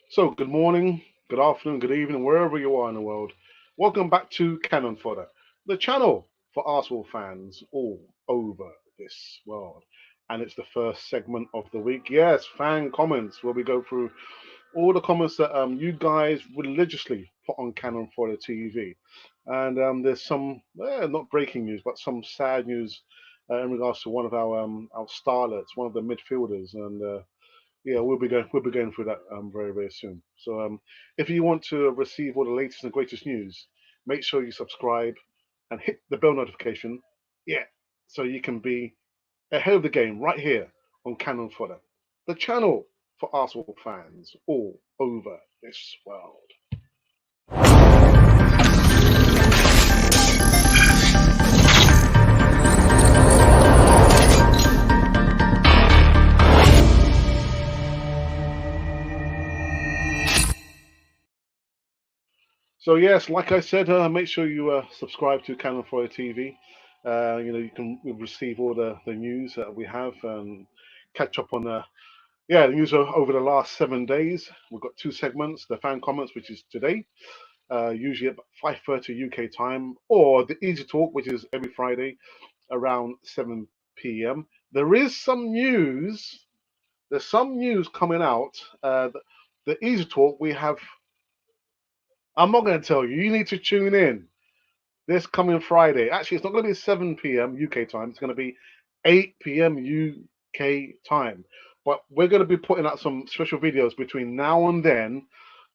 So, good morning, good afternoon, good evening, wherever you are in the world. Welcome back to Cannon Fodder, the channel for Arsenal fans all over this world. And it's the first segment of the week. Yes, fan comments, where we go through all the comments that you guys religiously put on Cannon Fodder TV. And there's some, not breaking news, but some sad news in regards to one of our starlets, one of the midfielders. And yeah, we'll be going through that very soon. So if you want to receive all the latest and greatest news, make sure you subscribe and hit the bell notification. Yeah, so you can be ahead of the game right here on Cannon Fodder, the channel for Arsenal fans all over this world. So yes, like I said, make sure you subscribe to Cannon Fodder TV. You can receive all the news that we have and catch up on the news over the last 7 days. We've got two segments: the fan comments, which is today, usually at 5:30 UK time, or the Easy Talk, which is every Friday around 7 p.m. There is some news. There's some news coming out. The Easy Talk we have. I'm not going to tell you. You need to tune in this coming Friday. Actually, it's not going to be 7 p.m. UK time. It's going to be 8 p.m. UK time. But we're going to be putting out some special videos between now and then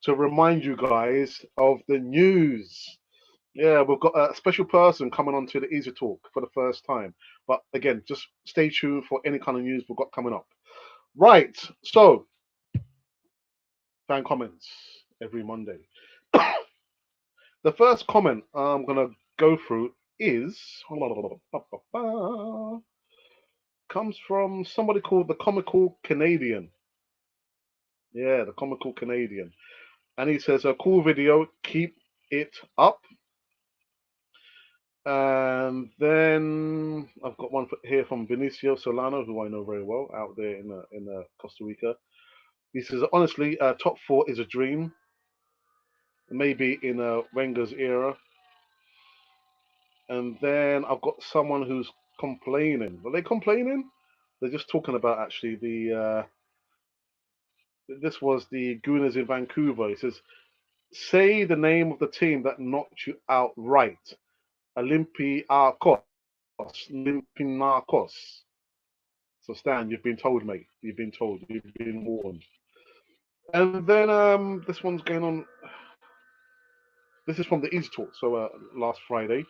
to remind you guys of the news. Yeah, we've got a special person coming on to the Easy Talk for the first time. But again, just stay tuned for any kind of news we've got coming up. Right, so fan comments every Monday. The first comment I'm going to go through is comes from somebody called the Comical Canadian. Yeah, the Comical Canadian. And he says, a cool video, keep it up. And then I've got one here from Benicio Solano, who I know very well, out there in Costa Rica. He says, honestly, top four is a dream. Maybe in Wenger's era. And then I've got someone who's complaining. Are they complaining? They're just talking about actually this was the Gooners in Vancouver. He says, say the name of the team that knocked you out right. Olympiacos. Olympiacos. So Stan, you've been told, mate. You've been told. You've been warned. And then this one's going on. This is from the East Talk. So last Friday.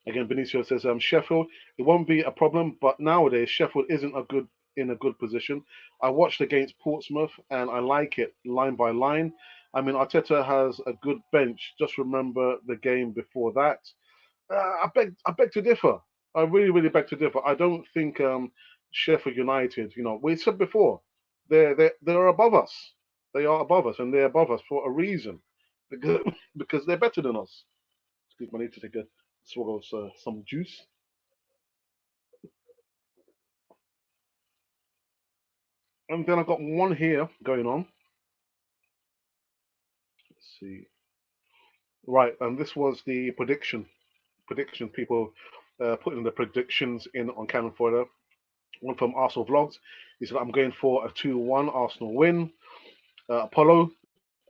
Again, Benicio says, Sheffield, it won't be a problem, but nowadays Sheffield isn't in a good position. I watched against Portsmouth and I like it line by line. I mean, Arteta has a good bench. Just remember the game before that. I beg to differ. I really beg to differ. I don't think Sheffield United. We said before, they're above us. They are above us, and they're above us for a reason, because because they're better than us. Excuse me, I need to take a swallow of some juice. And then I've got one here going on. Let's see. Right, and this was the prediction people putting the predictions in on Cannon Fodder. One from Arsenal Vlogs. He said, I'm going for a 2-1 Arsenal win. Apollo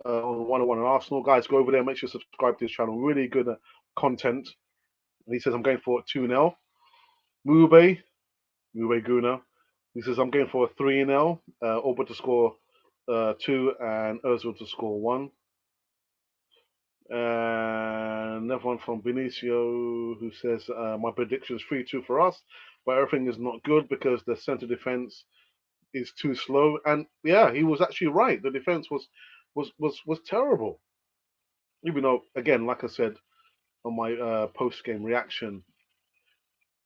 on 101 Arsenal. Guys, go over there. Make sure you subscribe to his channel. Really good content. And he says, I'm going for a 2-0. Mube Guna. He says, I'm going for a 3-0. Oba to score 2 and Ozil to score 1. And another one from Benicio who says, my prediction is 3-2 for us, but everything is not good because the centre defence is too slow. And yeah, he was actually right. The defence was terrible. Even though, again, like I said on my post game reaction,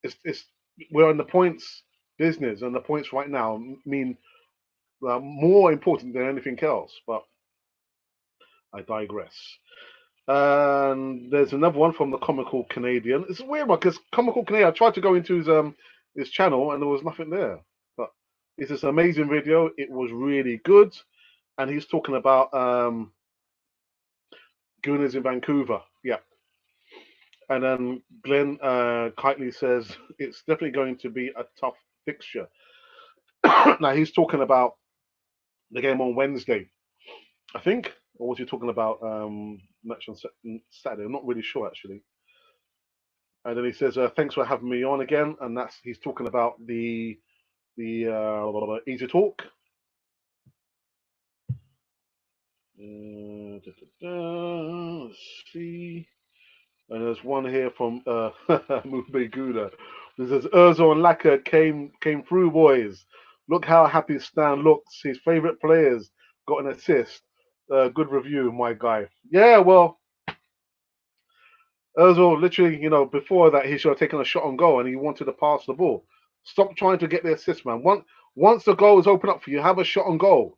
it's we're on the points business, and the points right now mean more important than anything else. But I digress. And there's another one from the Comical Canadian. It's weird because Comical Canadian. I tried to go into his channel and there was nothing there. But it's this amazing video. It was really good, and he's talking about Gooners in Vancouver. Yeah. And then Glenn Kitely says it's definitely going to be a tough fixture. Now he's talking about the game on Wednesday, I think, or was he talking about match on Saturday? I'm not really sure actually. And then he says, "Thanks for having me on again." And he's talking about the Easy Talk. Let's see. And there's one here from Mube Gouda. This says Ozil and Laka came through, boys. Look how happy Stan looks. His favourite players got an assist. Good review, my guy. Yeah, well, Ozil literally, before that he should have taken a shot on goal and he wanted to pass the ball. Stop trying to get the assist, man. Once the goal is open up for you, have a shot on goal.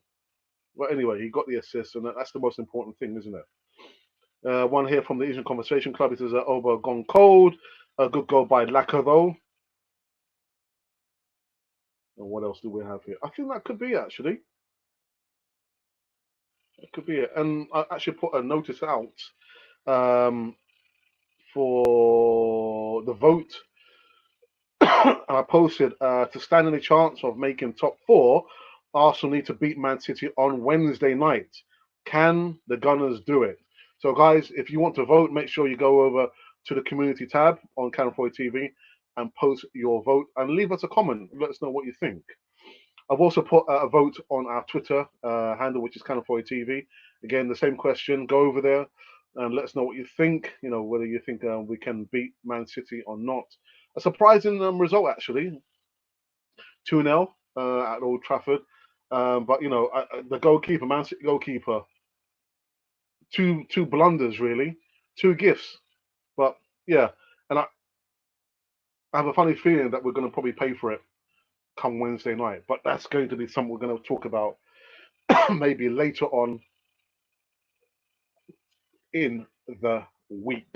Well, anyway, he got the assist, and that's the most important thing, isn't it? One here from the Asian Conversation Club. It says Oba gone cold. A good goal by Laka though. And what else do we have here? I think that could be actually. It could be it. And I actually put a notice out um, for the vote. And I posted to stand any chance of making top four, Arsenal need to beat Man City on Wednesday night. Can the Gunners do it? So, guys, if you want to vote, make sure you go over to the community tab on Cannon Foy TV and post your vote and leave us a comment. Let us know what you think. I've also put a vote on our Twitter handle, which is Cannon Foy TV. Again, the same question. Go over there and let us know what you think. Whether you think we can beat Man City or not. A surprising result, actually. 2-0 at Old Trafford. But the goalkeeper, Man City goalkeeper, two blunders really, two gifts. But yeah, and I have a funny feeling that we're going to probably pay for it come Wednesday night. But that's going to be something we're going to talk about maybe later on in the week.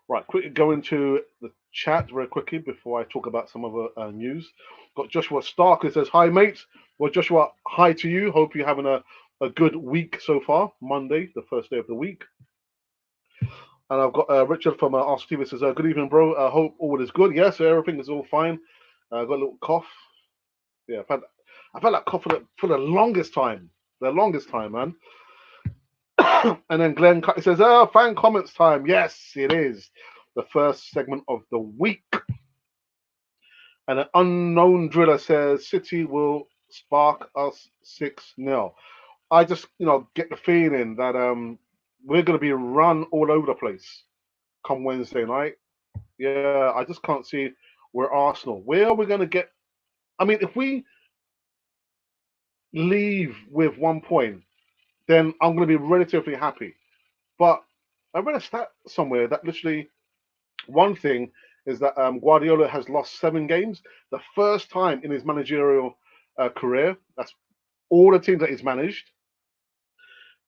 Right, quickly go into the chat very quickly before I talk about some other news. Got Joshua Stark who says, "Hi, mate." Well, Joshua, hi to you. Hope you're having a good week so far. Monday, the first day of the week. And I've got Richard from Arsenal TV says, "Good evening, bro. I hope all is good." Yes, everything is all fine. I got a little cough. Yeah, I've had that cough for the longest time. The longest time, man. And then Glenn says, fan comments time. Yes, it is. The first segment of the week. And an unknown driller says, City will spark us 6-0. I just, get the feeling that we're going to be run all over the place come Wednesday night. Yeah, I just can't see where Arsenal. Where are we going to get? I mean, if we leave with 1 point, then I'm going to be relatively happy. But I read a stat somewhere that literally one thing is that Guardiola has lost 7 games. The first time in his managerial career. That's all the teams that he's managed.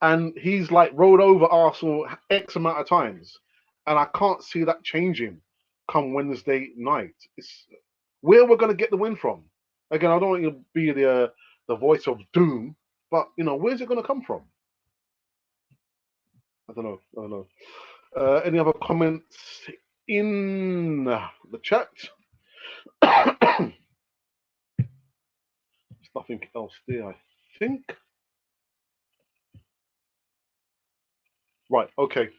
And he's like rolled over Arsenal X amount of times. And I can't see that changing come Wednesday night. It's where we're going to get the win from. Again, I don't want you to be the voice of doom, but where's it going to come from? I don't know. Any other comments in the chat? There's nothing else there, I think. Right. Okay.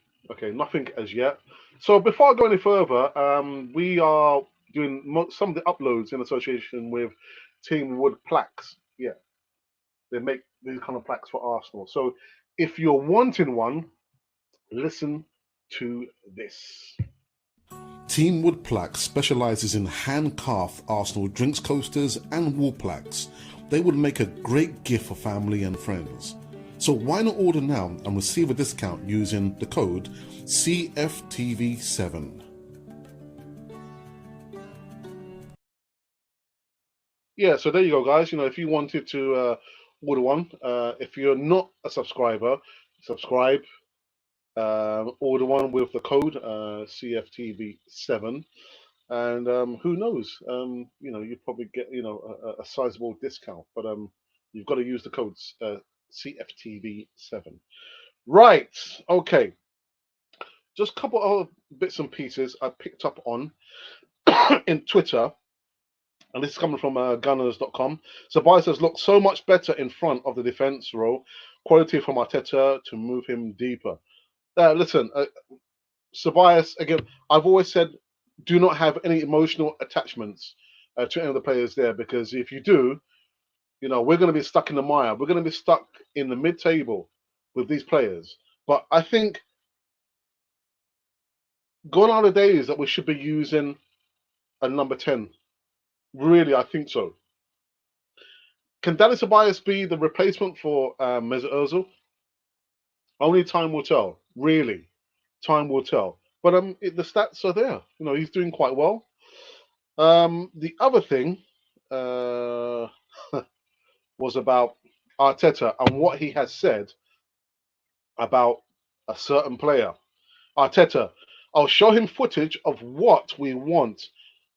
Nothing as yet. So before I go any further, we are doing some of the uploads in association with Team Wood plaques. Yeah, they make these kind of plaques for Arsenal. So if you're wanting one, listen to this. Team Wood Plaques specialises in hand-carved Arsenal drinks coasters and wall plaques. They would make a great gift for family and friends. So why not order now and receive a discount using the code CFTV7. Yeah, so there you go, guys. If you wanted to order one, if you're not a subscriber, subscribe. Order one with the code CFTV7, and who knows? You probably get a sizable discount, but you've got to use the codes CFTV7. Right. Okay. Just a couple of bits and pieces I picked up on in Twitter, and this is coming from Gunners.com. So Bayer says, look so much better in front of the defense role. Quality from Arteta to move him deeper. Listen, Tobias, again, I've always said, do not have any emotional attachments to any of the players there, because if you do, we're going to be stuck in the mire. We're going to be stuck in the mid-table with these players. But I think gone are the days that we should be using a number 10. Really, I think so. Can Dallas Tobias be the replacement for Mesut Ozil? Only time will tell. Really, time will tell. But the stats are there. He's doing quite well. The other thing was about Arteta and what he has said about a certain player. Arteta, I'll show him footage of what we want,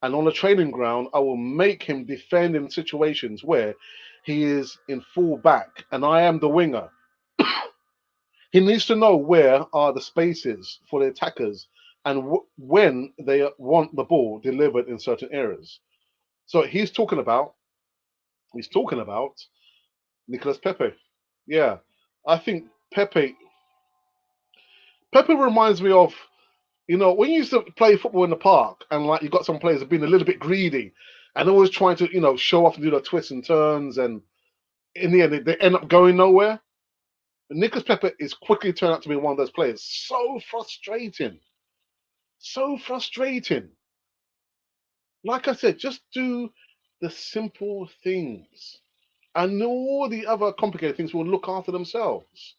and on the training ground, I will make him defend in situations where he is in full back and I am the winger. He needs to know where are the spaces for the attackers and when they want the ball delivered in certain areas. So he's talking about Nicolas Pepe. Yeah, I think Pepe reminds me of, when you used to play football in the park and like you got some players have been a little bit greedy and always trying to, show off and do the twists and turns, and in the end they end up going nowhere. And Nicolas Pepe is quickly turned out to be one of those players. So frustrating. So frustrating. Like I said, just do the simple things. And all the other complicated things will look after themselves.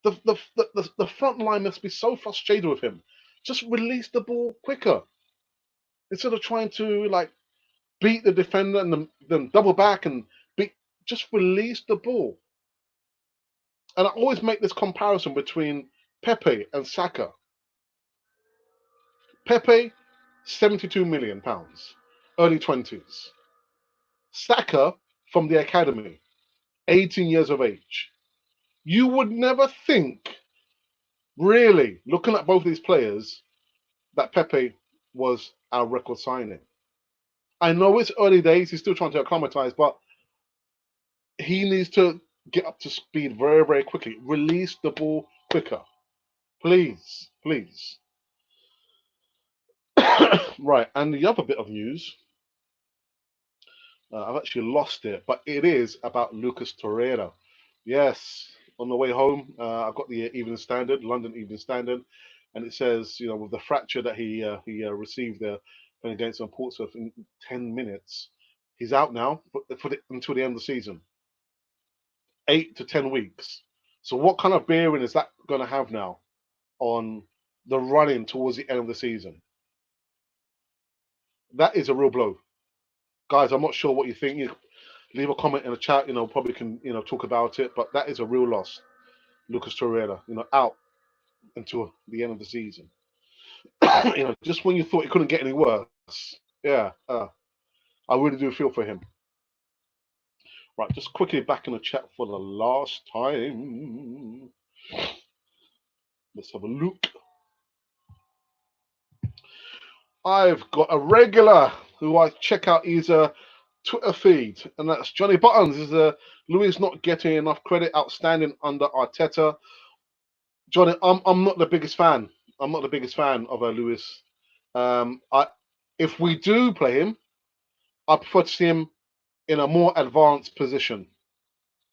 The front line must be so frustrated with him. Just release the ball quicker. Instead of trying to beat the defender and then double back and just release the ball. And I always make this comparison between Pepe and Saka. Pepe, £72 million, early 20s. Saka from the academy, 18 years of age. You would never think, really, looking at both these players, that Pepe was our record signing. I know it's early days, he's still trying to acclimatize, but he needs to get up to speed very, very quickly. Release the ball quicker. Please, please. Right, and the other bit of news, I've actually lost it, but it is about Lucas Torreira. Yes, on the way home, I've got the Evening Standard, London Evening Standard, and it says, with the fracture that he received there playing against Portsmouth in 10 minutes, he's out now until the end of the season. 8 to 10 weeks. So what kind of bearing is that going to have now on the running towards the end of the season? That is a real blow. Guys, I'm not sure what you think. You leave a comment in the chat, probably can, talk about it, but that is a real loss. Lucas Torreira, out until the end of the season. Just when you thought it couldn't get any worse. Yeah, I really do feel for him. Right, just quickly back in the chat for the last time. Let's have a look. I've got a regular who I check out his Twitter feed, and that's Johnny Buttons. Is Luis not getting enough credit? Outstanding under Arteta. Johnny, I'm not the biggest fan. I'm not the biggest fan of Luis. If we do play him, I prefer to see him in a more advanced position,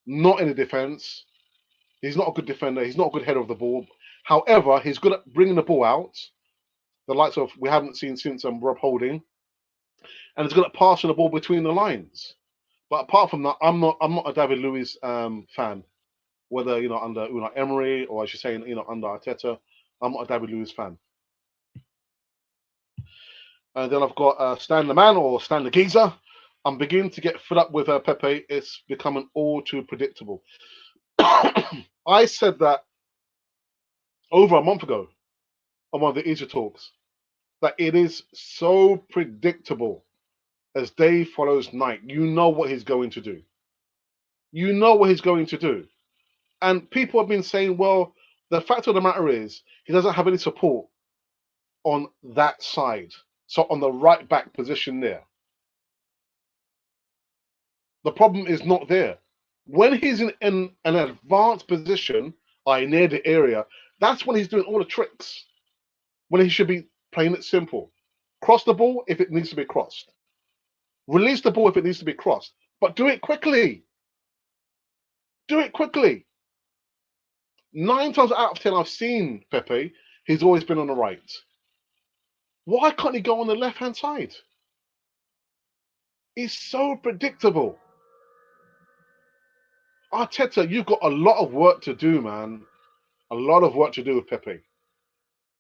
not in the defense. He's not a good defender. He's not a good header of the ball. However, he's good at bringing the ball out, the likes of we haven't seen since Rob Holding, and he's good at passing the ball between the lines. But apart from that, I'm not a David Luiz fan. Whether under Unai Emery or I should say under Arteta, I'm not a David Luiz fan. And then I've got Stan the Man or Stan the Geezer. I'm beginning to get fed up with Pepe. It's becoming all too predictable. I said that over a month ago on one of the Easter talks, that it is so predictable as day follows night. You know what he's going to do. You know what he's going to do. And people have been saying, well, the fact of the matter is, he doesn't have any support on that side. So on the right back position there. The problem is not there. When he's in an advanced position, i.e. near the area, that's when he's doing all the tricks. When he should be playing it simple. Cross the ball if it needs to be crossed. Release the ball if it needs to be crossed. But do it quickly. Do it quickly. 9 times out of 10 I've seen Pepe, he's always been on the right. Why can't he go on the left-hand side? He's so predictable. Arteta, you've got a lot of work to do, man. A lot of work to do with Pepe.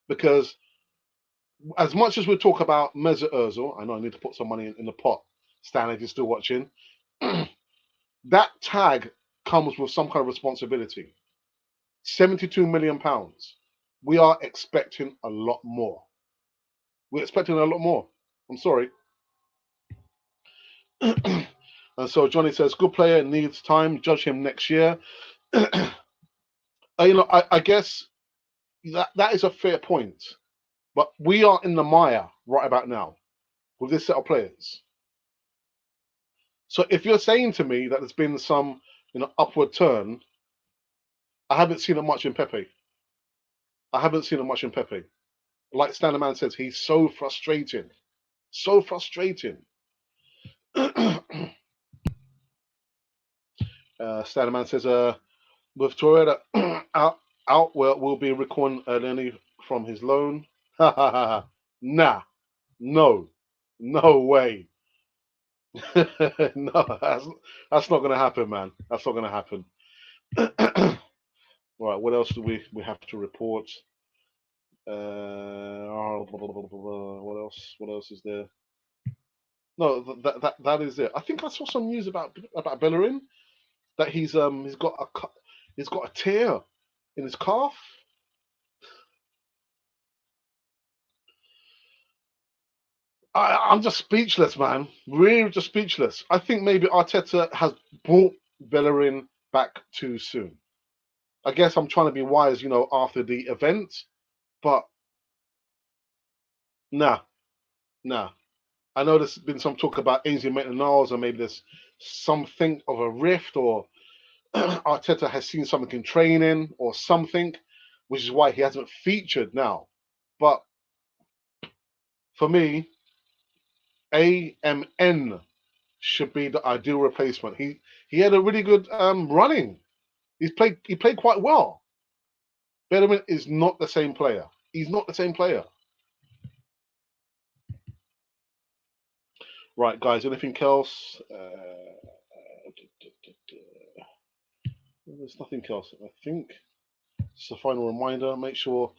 Because as much as we talk about Mesut Ozil, I know I need to put some money in the pot. Stan, if you're still watching, that tag comes with some kind of responsibility. £72 million. We are expecting a lot more. We're expecting a lot more. I'm sorry. And so Johnny says, good player, needs time. Judge him next year. I guess that is a fair point. But we are in the mire right about now with this set of players. So if you're saying to me that there's been some upward turn, I haven't seen it much in Pepe. Like Standerman says, he's so frustrating. So frustrating. Standerman says, with Torreira out, we'll be recalling Lenny from his loan. Nah, no way. No, that's not going to happen, man. That's not going to happen. Right, what else do we have to report? What else? What else is there? No, that is it. I think I saw some news about Bellerin that he's got a tear in his calf. I'm just speechless, man. Really, just speechless. I think maybe Arteta has brought Bellerin back too soon. I guess I'm trying to be wise, after the event, but nah. I know there's been some talk about Ainsley Maitland-Niles, or maybe there's something of a rift, or Arteta has seen something in training or something, which is why he hasn't featured now. But for me, AMN should be the ideal replacement. He had a really good running. He played quite well. Bellerin is not the same player. He's not the same player. Right, guys. Anything else? There's nothing else. I think it's a final reminder. Make sure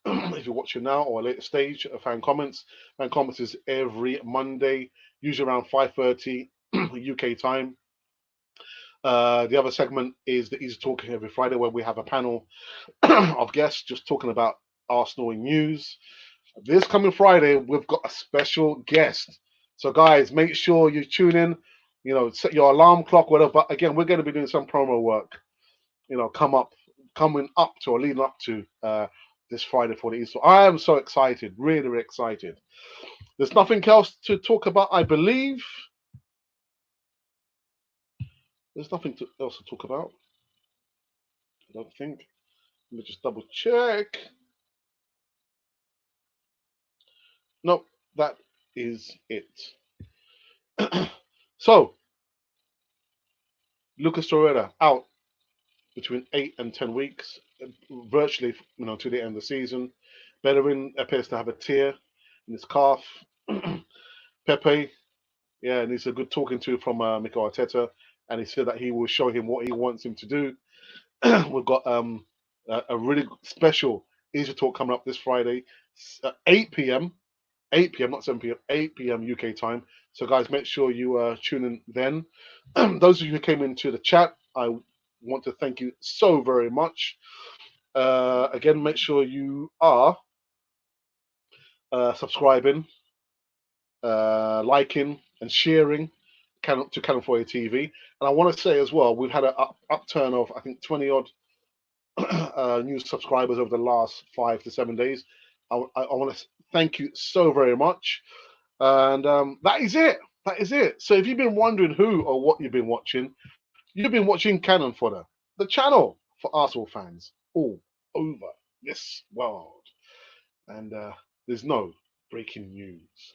if you're watching now or a later stage, fan comments. Fan comments is every Monday, usually around 5:30 UK time. The other segment is the Easy Talk every Friday, where we have a panel of guests just talking about Arsenal news. This coming Friday, we've got a special guest. So, guys, make sure you tune in. Set your alarm clock, whatever. But again, we're going to be doing some promo work. Coming up to or leading up to this Friday for the Easter. I am so excited, really, really excited. There's nothing else to talk about, I believe. There's nothing else to talk about. I don't think. Let me just double check. Nope, that is it. So, Lucas Torreira out between 8 and 10 weeks, virtually, to the end of the season. Bellerin appears to have a tear in his calf. Pepe, yeah, needs a good talking to from Mikel Arteta, and he said that he will show him what he wants him to do. We've got a really special Easy Talk coming up this Friday, 8 p.m. 8 p.m., not 7 p.m., 8 p.m. UK time. So, guys, make sure you tune in then. Those of you who came into the chat, I want to thank you so very much. Again, make sure you are subscribing, liking, and sharing to Cannon Foyer TV. And I want to say as well, we've had an upturn of, I think, 20 odd new subscribers over the last 5 to 7 days. I want to thank you so very much. And that is it. That is it. So if you've been wondering who or what you've been watching Cannon Fodder, the channel for Arsenal fans all over this world. And there's no breaking news.